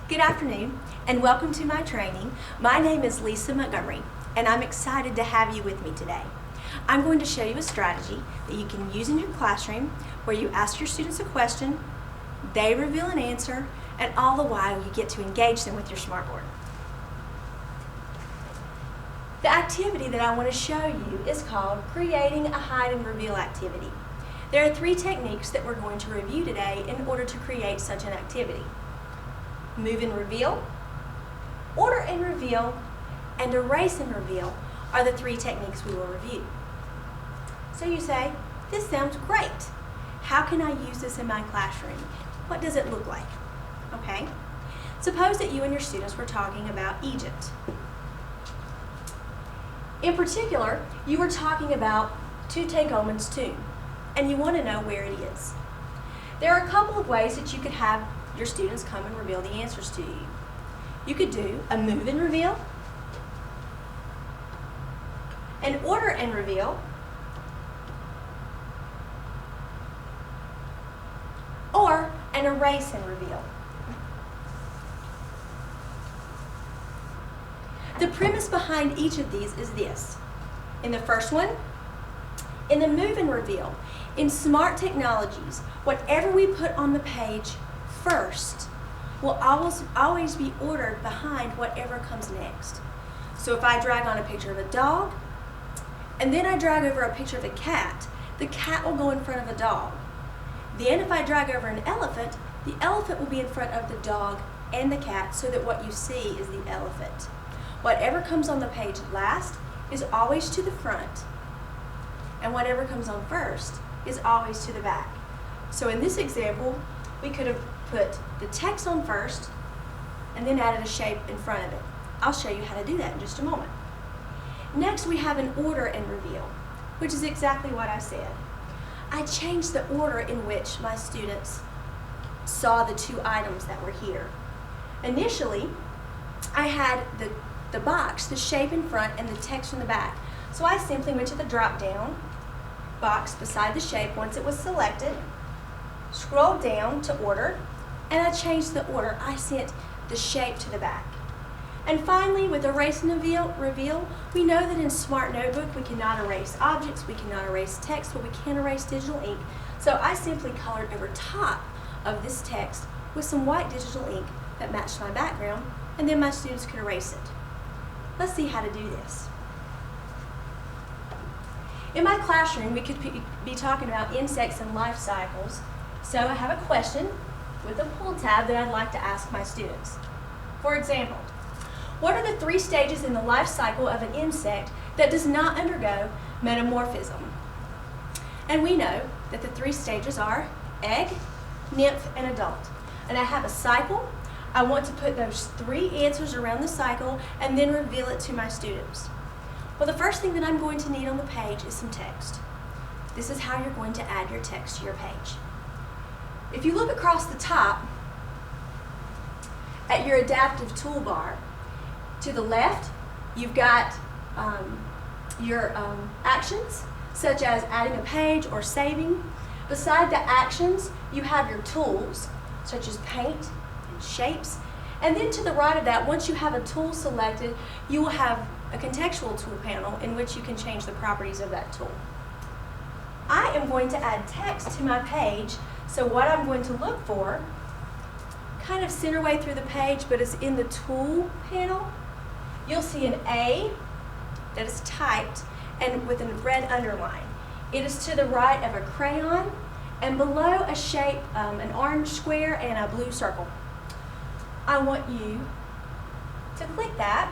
Good afternoon and welcome to my training. My name is Lisa Montgomery and I'm excited to have you with me today. I'm going to show you a strategy that you can use in your classroom where you ask your students a question, they reveal an answer, and all the while you get to engage them with your smartboard. The activity that I want to show you is called Creating a Hide and Reveal Activity. There are 3 techniques that we're going to review today in order to create such an activity. Move and reveal, order and reveal, and erase and reveal are the 3 techniques we will review. So you say, this sounds great. How can I use this in my classroom? What does it look like? Okay, suppose that you and your students were talking about Egypt. In particular, you were talking about Tutankhamun's tomb, and you want to know where it is. There are a couple of ways that you could have your students come and reveal the answers to you. You could do a move and reveal, an order and reveal, or an erase and reveal. The premise behind each of these is this. In the first one, in the move and reveal, in smart technologies, whatever we put on the page first will always be ordered behind whatever comes next. So if I drag on a picture of a dog, and then I drag over a picture of a cat, the cat will go in front of a dog. Then if I drag over an elephant, the elephant will be in front of the dog and the cat so that what you see is the elephant. Whatever comes on the page last is always to the front, and whatever comes on first is always to the back. So in this example, we could have put the text on first and then added a shape in front of it. I'll show you how to do that in just a moment. Next, we have an order and reveal, which is exactly what I said. I changed the order in which my students saw the 2 items that were here. Initially, I had the box, the shape in front, and the text in the back. So I simply went to the drop-down box beside the shape once it was selected, scrolled down to order, and I changed the order. I sent the shape to the back. And finally, with erase and reveal, we know that in Smart Notebook we cannot erase objects, we cannot erase text, but we can erase digital ink. So I simply colored over top of this text with some white digital ink that matched my background, and then my students could erase it. Let's see how to do this. In my classroom, we could be talking about insects and life cycles. So I have a question with a pull tab that I'd like to ask my students. For example, what are the 3 stages in the life cycle of an insect that does not undergo metamorphism? And we know that the 3 stages are egg, nymph, and adult. And I have a cycle. I want to put those 3 answers around the cycle and then reveal it to my students. Well, the first thing that I'm going to need on the page is some text. This is how you're going to add your text to your page. If you look across the top at your adaptive toolbar, to the left, you've got your actions, such as adding a page or saving. Beside the actions, you have your tools, such as paint and shapes. And then to the right of that, once you have a tool selected, you will have a contextual tool panel in which you can change the properties of that tool. I am going to add text to my page, so what I'm going to look for, kind of center way through the page, but it's in the tool panel, you'll see an A that is typed and with a red underline. It is to the right of a crayon, and below a shape, an orange square and a blue circle. I want you to click that.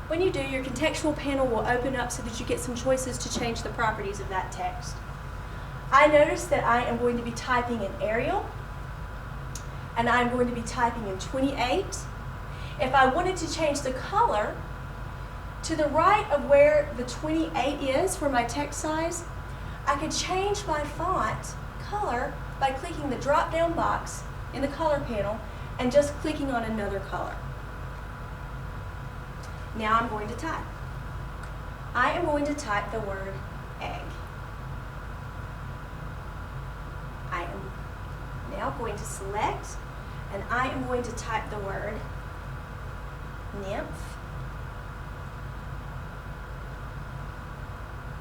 When you do, your contextual panel will open up so that you get some choices to change the properties of that text. I notice that I am going to be typing in Arial, and I'm going to be typing in 28. If I wanted to change the color, to the right of where the 28 is for my text size, I could change my font color by clicking the drop-down box in the color panel and just clicking on another color. Now I'm going to type. I am going to type the word egg. I am now going to select and I am going to type the word nymph.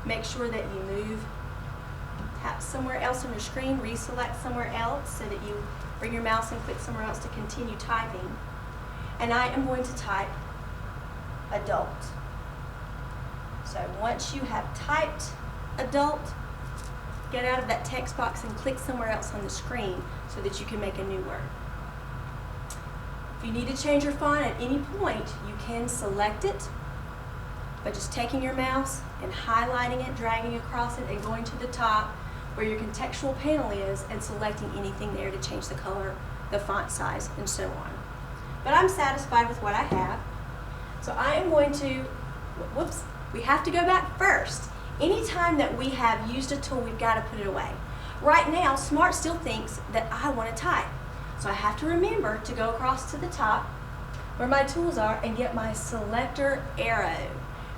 Make sure that you move, tap somewhere else on your screen, reselect somewhere else so that you bring your mouse and click somewhere else to continue typing. And I am going to type adult. So once you have typed adult, get out of that text box and click somewhere else on the screen so that you can make a new word. If you need to change your font at any point, you can select it by just taking your mouse and highlighting it, dragging across it, and going to the top where your contextual panel is and selecting anything there to change the color, the font size, and so on. But I'm satisfied with what I have. So I am going to, we have to go back first. Anytime that we have used a tool, we've got to put it away. Right now, Smart still thinks that I want to type. So I have to remember to go across to the top where my tools are and get my selector arrow.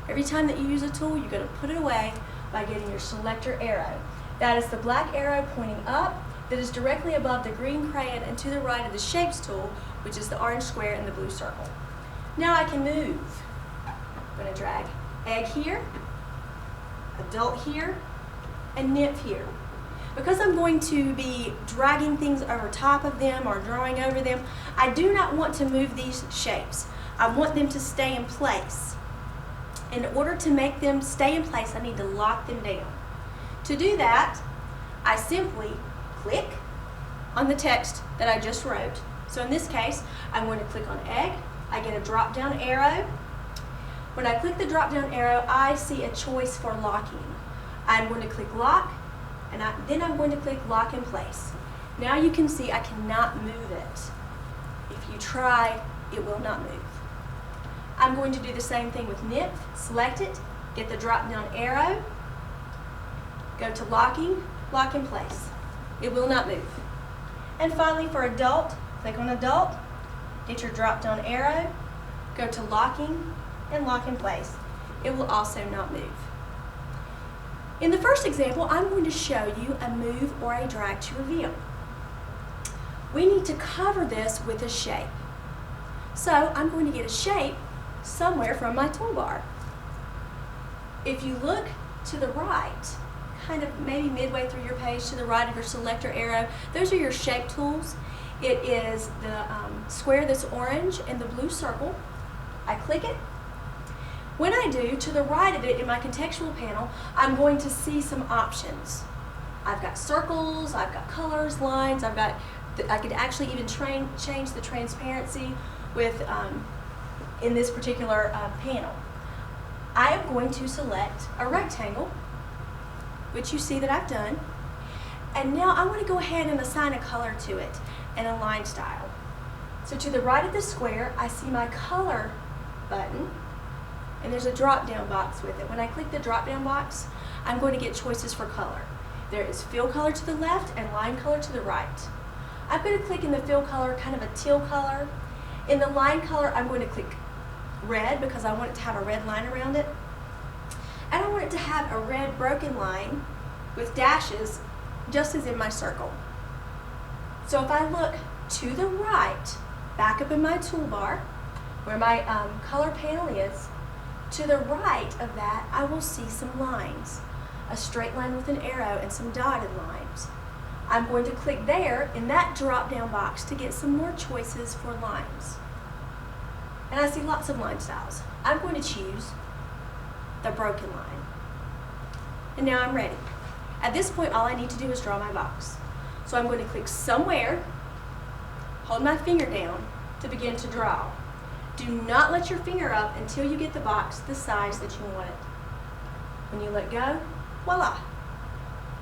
Every time that you use a tool, you're going to put it away by getting your selector arrow. That is the black arrow pointing up that is directly above the green crayon and to the right of the Shapes tool, which is the orange square and the blue circle. Now I can move. I'm going to drag egg here, adult here, and nymph here. Because I'm going to be dragging things over top of them or drawing over them, I do not want to move these shapes. I want them to stay in place. In order to make them stay in place, I need to lock them down. To do that, I simply click on the text that I just wrote. So in this case, I'm going to click on egg. I get a drop-down arrow. When I click the drop-down arrow, I see a choice for locking. I'm going to click lock, and then I'm going to click lock in place. Now you can see I cannot move it. If you try, it will not move. I'm going to do the same thing with nymph. Select it, get the drop-down arrow, go to locking, lock in place. It will not move. And finally for adult, click on adult, get your drop-down arrow, go to locking, and lock in place. It will also not move. In the first example, I'm going to show you a move or a drag to reveal. We need to cover this with a shape. So I'm going to get a shape somewhere from my toolbar. If you look to the right, kind of maybe midway through your page to the right of your selector arrow, those are your shape tools. It is the square that's orange and the blue circle. I click it. When I do, to the right of it in my contextual panel, I'm going to see some options. I've got circles, I've got colors, lines, I could actually even change the transparency with in this particular panel. I am going to select a rectangle, which you see that I've done, and now I want to go ahead and assign a color to it and a line style. So to the right of the square, I see my color button, and there's a drop-down box with it. When I click the drop-down box, I'm going to get choices for color. There is fill color to the left and line color to the right. I'm going to click in the fill color, kind of a teal color. In the line color, I'm going to click red because I want it to have a red line around it. And I want it to have a red broken line with dashes, just as in my circle. So if I look to the right, back up in my toolbar, where my color panel is, to the right of that, I will see some lines. A straight line with an arrow and some dotted lines. I'm going to click there in that drop-down box to get some more choices for lines. And I see lots of line styles. I'm going to choose the broken line. And now I'm ready. At this point, all I need to do is draw my box. So I'm going to click somewhere, hold my finger down to begin to draw. Do not let your finger up until you get the box the size that you want it. When you let go, voila,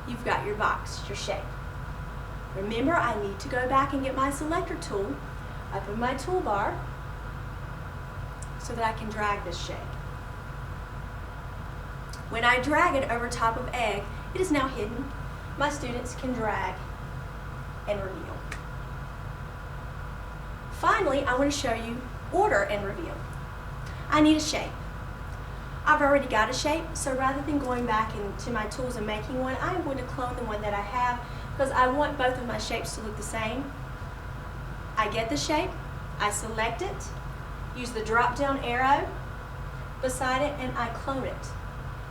you've got your box, your shape. Remember, I need to go back and get my selector tool up in my toolbar so that I can drag this shape. When I drag it over top of egg, it is now hidden. My students can drag and reveal. Finally, I want to show you order and reveal. I need a shape. I've already got a shape, so rather than going back into my tools and making one, I'm going to clone the one that I have because I want both of my shapes to look the same. I get the shape, I select it, use the drop down arrow beside it, and I clone it.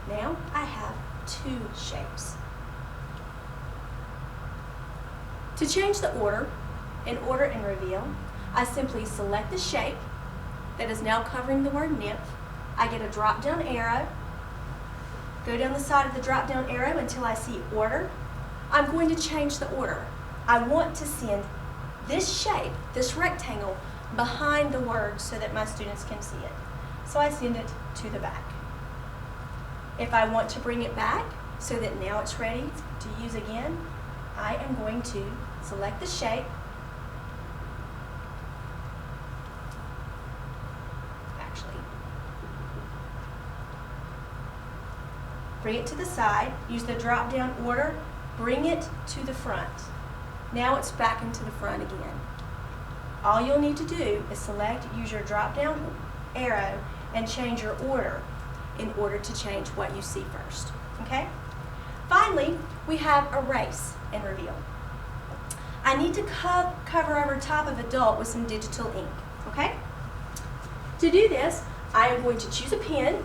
Now I have two shapes. To change the order, in Order and Reveal, I simply select the shape that is now covering the word nymph. I get a drop down arrow, go down the side of the drop down arrow until I see Order. I'm going to change the order. I want to send this shape, this rectangle, behind the word so that my students can see it. So I send it to the back. If I want to bring it back so that now it's ready to use again, I am going to select the shape, bring it to the side, use the drop down order, bring it to the front. Now it's back into the front again. All you'll need to do is select, use your drop down arrow, and change your order in order to change what you see first, okay? Finally, we have Erase and Reveal. I need to cover over top of adult with some digital ink, okay? To do this, I am going to choose a pen.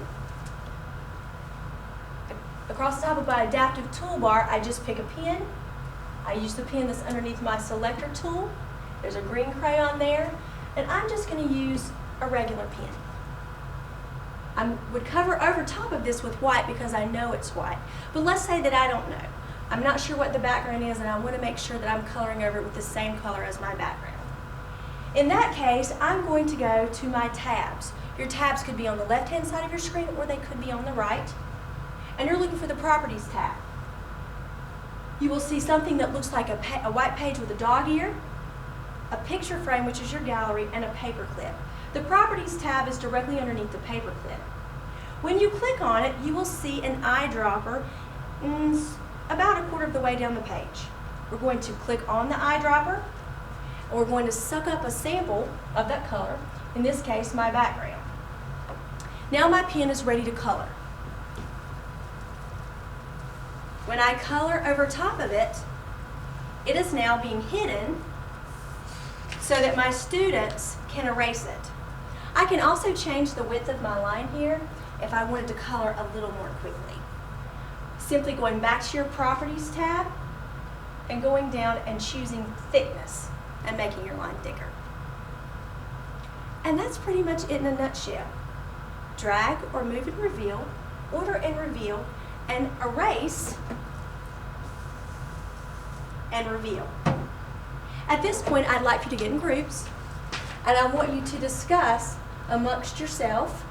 Across the top of my adaptive toolbar, I just pick a pen. I use the pen that's underneath my selector tool. There's a green crayon there, and I'm just going to use a regular pen. I would cover over top of this with white because I know it's white. But let's say that I don't know. I'm not sure what the background is, and I want to make sure that I'm coloring over it with the same color as my background. In that case, I'm going to go to my tabs. Your tabs could be on the left-hand side of your screen, or they could be on the right. And you're looking for the Properties tab. You will see something that looks like a white page with a dog ear, a picture frame, which is your gallery, and a paper clip. The Properties tab is directly underneath the paper clip. When you click on it, you will see an eyedropper about a quarter of the way down the page. We're going to click on the eyedropper, and we're going to suck up a sample of that color, in this case, my background. Now my pen is ready to color. When I color over top of it, it is now being hidden so that my students can erase it. I can also change the width of my line here if I wanted to color a little more quickly. Simply going back to your Properties tab and going down and choosing thickness and making your line thicker. And that's pretty much it in a nutshell. Drag or move and reveal, order and reveal, and erase and reveal. At this point, I'd like you to get in groups, and I want you to discuss amongst yourself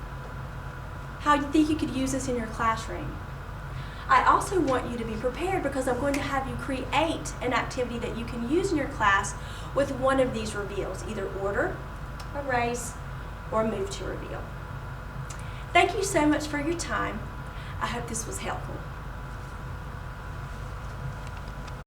how you think you could use this in your classroom. I also want you to be prepared because I'm going to have you create an activity that you can use in your class with one of these reveals, either order, erase, or move to reveal. Thank you so much for your time. I hope this was helpful.